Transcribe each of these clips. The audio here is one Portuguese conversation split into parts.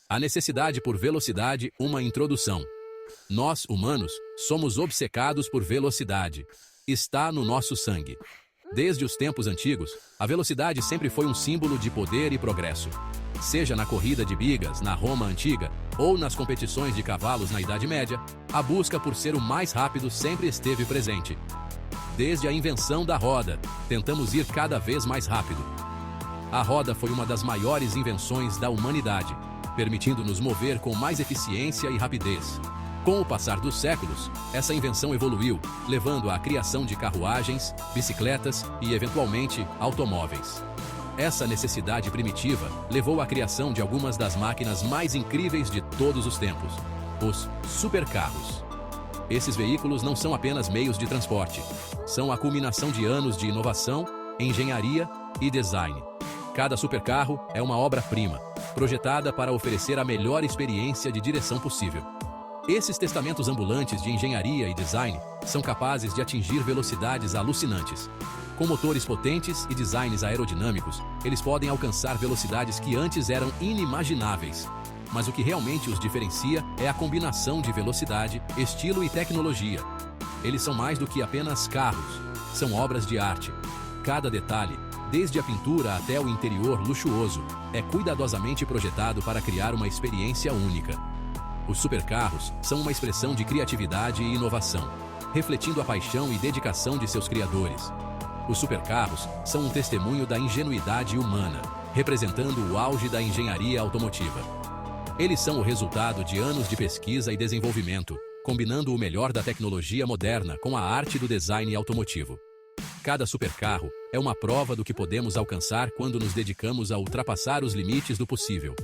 A necessidade por velocidade, uma introdução. Nós, humanos, somos obcecados por velocidade. Está no nosso sangue. Desde os tempos antigos, a velocidade sempre foi um símbolo de poder e progresso. Seja na corrida de bigas, na Roma antiga, ou nas competições de cavalos na Idade Média, a busca por ser o mais rápido sempre esteve presente. Desde a invenção da roda, tentamos ir cada vez mais rápido. A roda foi uma das maiores invenções da humanidade, permitindo-nos mover com mais eficiência e rapidez. Com o passar dos séculos, essa invenção evoluiu, levando à criação de carruagens, bicicletas e, eventualmente, automóveis. Essa necessidade primitiva levou à criação de algumas das máquinas mais incríveis de todos os tempos, os supercarros. Esses veículos não são apenas meios de transporte, são a culminação de anos de inovação, engenharia e design. Cada supercarro é uma obra-prima, projetada para oferecer a melhor experiência de direção possível. Esses testamentos ambulantes de engenharia e design são capazes de atingir velocidades alucinantes. Com motores potentes e designs aerodinâmicos, eles podem alcançar velocidades que antes eram inimagináveis. Mas o que realmente os diferencia é a combinação de velocidade, estilo e tecnologia. Eles são mais do que apenas carros, são obras de arte. Cada detalhe, desde a pintura até o interior luxuoso, é cuidadosamente projetado para criar uma experiência única. Os supercarros são uma expressão de criatividade e inovação, refletindo a paixão e dedicação de seus criadores. Os supercarros são um testemunho da ingenuidade humana, representando o auge da engenharia automotiva. Eles são o resultado de anos de pesquisa e desenvolvimento, combinando o melhor da tecnologia moderna com a arte do design automotivo. Cada supercarro é uma prova do que podemos alcançar quando nos dedicamos a ultrapassar os limites do possível.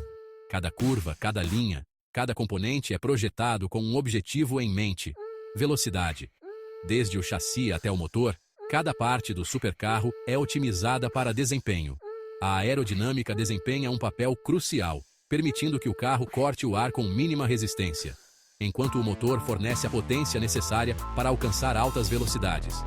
Cada curva, cada linha, cada componente é projetado com um objetivo em mente: velocidade. Desde o chassi até o motor, cada parte do supercarro é otimizada para desempenho. A aerodinâmica desempenha um papel crucial, permitindo que o carro corte o ar com mínima resistência, enquanto o motor fornece a potência necessária para alcançar altas velocidades.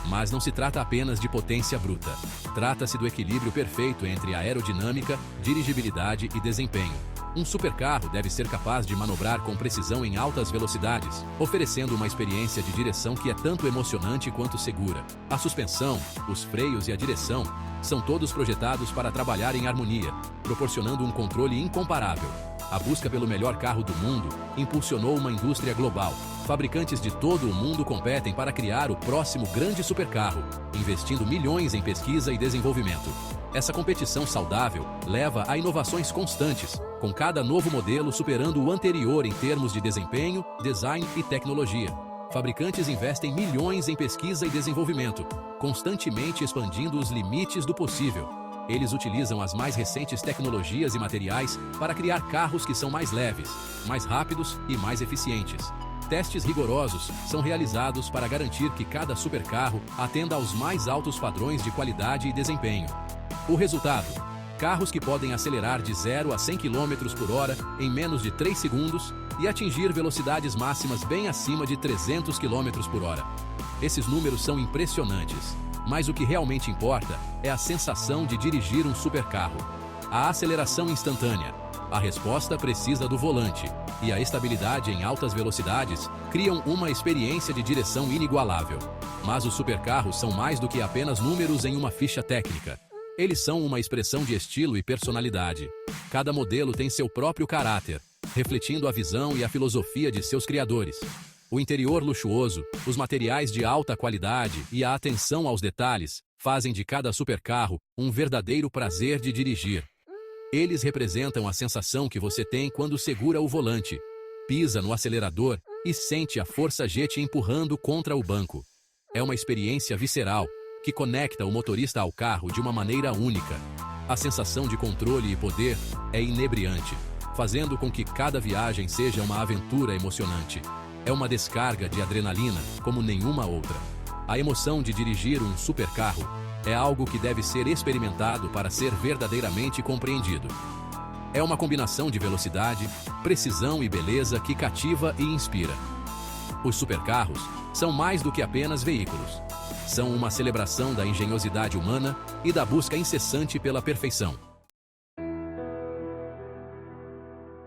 Mas não se trata apenas de potência bruta. Trata-se do equilíbrio perfeito entre aerodinâmica, dirigibilidade e desempenho. Um supercarro deve ser capaz de manobrar com precisão em altas velocidades, oferecendo uma experiência de direção que é tanto emocionante quanto segura. A suspensão, os freios e a direção são todos projetados para trabalhar em harmonia, proporcionando um controle incomparável. A busca pelo melhor carro do mundo impulsionou uma indústria global. Fabricantes de todo o mundo competem para criar o próximo grande supercarro, investindo milhões em pesquisa e desenvolvimento. Essa competição saudável leva a inovações constantes, com cada novo modelo superando o anterior em termos de desempenho, design e tecnologia. Fabricantes investem milhões em pesquisa e desenvolvimento, constantemente expandindo os limites do possível. Eles utilizam as mais recentes tecnologias e materiais para criar carros que são mais leves, mais rápidos e mais eficientes. Testes rigorosos são realizados para garantir que cada supercarro atenda aos mais altos padrões de qualidade e desempenho. O resultado: carros que podem acelerar de 0 a 100 km por hora em menos de 3 segundos e atingir velocidades máximas bem acima de 300 km por hora. Esses números são impressionantes, mas o que realmente importa é a sensação de dirigir um supercarro. A aceleração instantânea, a resposta precisa do volante e a estabilidade em altas velocidades criam uma experiência de direção inigualável. Mas os supercarros são mais do que apenas números em uma ficha técnica. Eles são uma expressão de estilo e personalidade. Cada modelo tem seu próprio caráter, refletindo a visão e a filosofia de seus criadores. O interior luxuoso, os materiais de alta qualidade e a atenção aos detalhes fazem de cada supercarro um verdadeiro prazer de dirigir. Eles representam a sensação que você tem quando segura o volante, pisa no acelerador e sente a força G te empurrando contra o banco. É uma experiência visceral, que conecta o motorista ao carro de uma maneira única. A sensação de controle e poder é inebriante, fazendo com que cada viagem seja uma aventura emocionante. É uma descarga de adrenalina como nenhuma outra. A emoção de dirigir um supercarro é algo que deve ser experimentado para ser verdadeiramente compreendido. É uma combinação de velocidade, precisão e beleza que cativa e inspira. Os supercarros são mais do que apenas veículos. São uma celebração da engenhosidade humana e da busca incessante pela perfeição.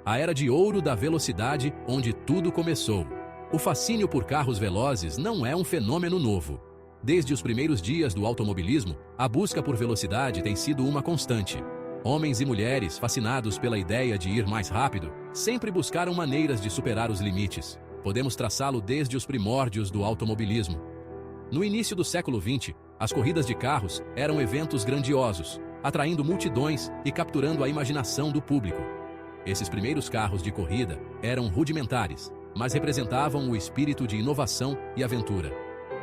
A era de ouro da velocidade, onde tudo começou. O fascínio por carros velozes não é um fenômeno novo. Desde os primeiros dias do automobilismo, a busca por velocidade tem sido uma constante. Homens e mulheres, fascinados pela ideia de ir mais rápido, sempre buscaram maneiras de superar os limites. Podemos traçá-lo desde os primórdios do automobilismo. No início do século XX, as corridas de carros eram eventos grandiosos, atraindo multidões e capturando a imaginação do público. Esses primeiros carros de corrida eram rudimentares, mas representavam o espírito de inovação e aventura.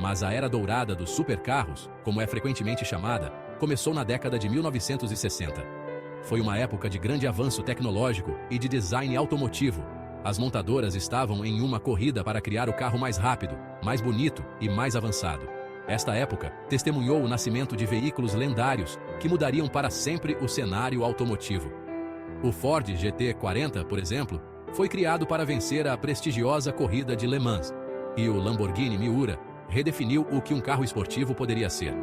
Mas a era dourada dos supercarros, como é frequentemente chamada, começou na década de 1960. Foi uma época de grande avanço tecnológico e de design automotivo. As montadoras estavam em uma corrida para criar o carro mais rápido, mais bonito e mais avançado. Esta época testemunhou o nascimento de veículos lendários que mudariam para sempre o cenário automotivo. O Ford GT40, por exemplo, foi criado para vencer a prestigiosa corrida de Le Mans, e o Lamborghini Miura redefiniu o que um carro esportivo poderia ser.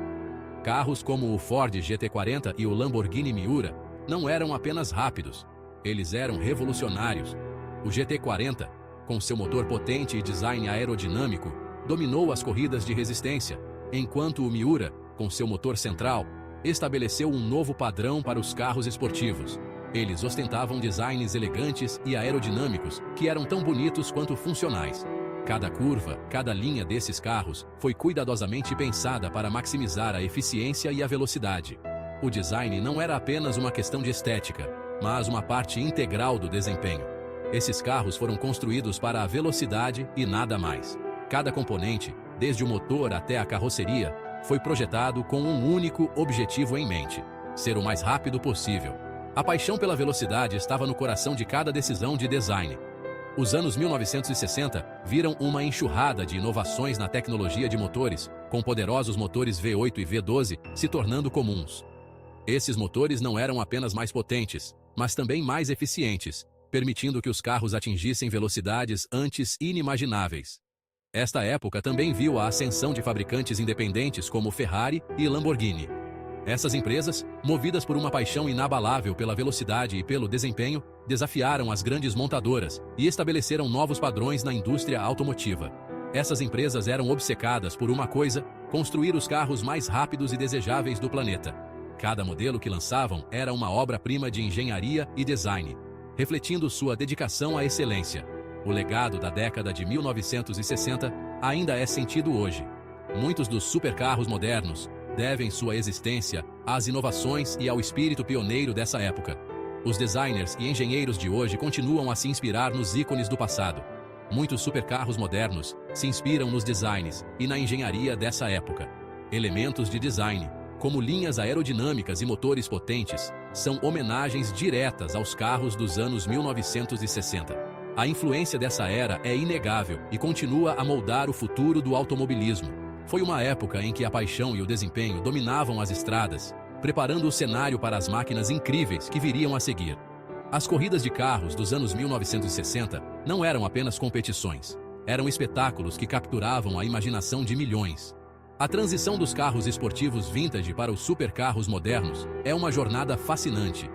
Carros como o Ford GT40 e o Lamborghini Miura não eram apenas rápidos, eles eram revolucionários. O GT40, com seu motor potente e design aerodinâmico, dominou as corridas de resistência, enquanto o Miura, com seu motor central, estabeleceu um novo padrão para os carros esportivos. Eles ostentavam designs elegantes e aerodinâmicos que eram tão bonitos quanto funcionais. Cada curva, cada linha desses carros foi cuidadosamente pensada para maximizar a eficiência e a velocidade. O design não era apenas uma questão de estética, mas uma parte integral do desempenho. Esses carros foram construídos para a velocidade e nada mais. Cada componente, desde o motor até a carroceria, foi projetado com um único objetivo em mente: ser o mais rápido possível. A paixão pela velocidade estava no coração de cada decisão de design. Os anos 1960 viram uma enxurrada de inovações na tecnologia de motores, com poderosos motores V8 e V12 se tornando comuns. Esses motores não eram apenas mais potentes, mas também mais eficientes, permitindo que os carros atingissem velocidades antes inimagináveis. Esta época também viu a ascensão de fabricantes independentes como Ferrari e Lamborghini. Essas empresas, movidas por uma paixão inabalável pela velocidade e pelo desempenho, desafiaram as grandes montadoras e estabeleceram novos padrões na indústria automotiva. Essas empresas eram obcecadas por uma coisa: construir os carros mais rápidos e desejáveis do planeta. Cada modelo que lançavam era uma obra-prima de engenharia e design, refletindo sua dedicação à excelência. O legado da década de 1960 ainda é sentido hoje. Muitos dos supercarros modernos devem sua existência às inovações e ao espírito pioneiro dessa época. Os designers e engenheiros de hoje continuam a se inspirar nos ícones do passado. Muitos supercarros modernos se inspiram nos designs e na engenharia dessa época. Elementos de design, como linhas aerodinâmicas e motores potentes, são homenagens diretas aos carros dos anos 1960. A influência dessa era é inegável e continua a moldar o futuro do automobilismo. Foi uma época em que a paixão e o desempenho dominavam as estradas, preparando o cenário para as máquinas incríveis que viriam a seguir. As corridas de carros dos anos 1960 não eram apenas competições, eram espetáculos que capturavam a imaginação de milhões. A transição dos carros esportivos vintage para os supercarros modernos é uma jornada fascinante.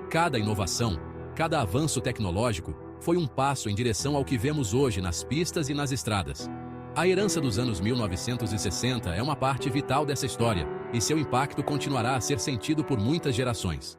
Cada inovação, cada avanço tecnológico foi um passo em direção ao que vemos hoje nas pistas e nas estradas. A herança dos anos 1960 é uma parte vital dessa história, e seu impacto continuará a ser sentido por muitas gerações.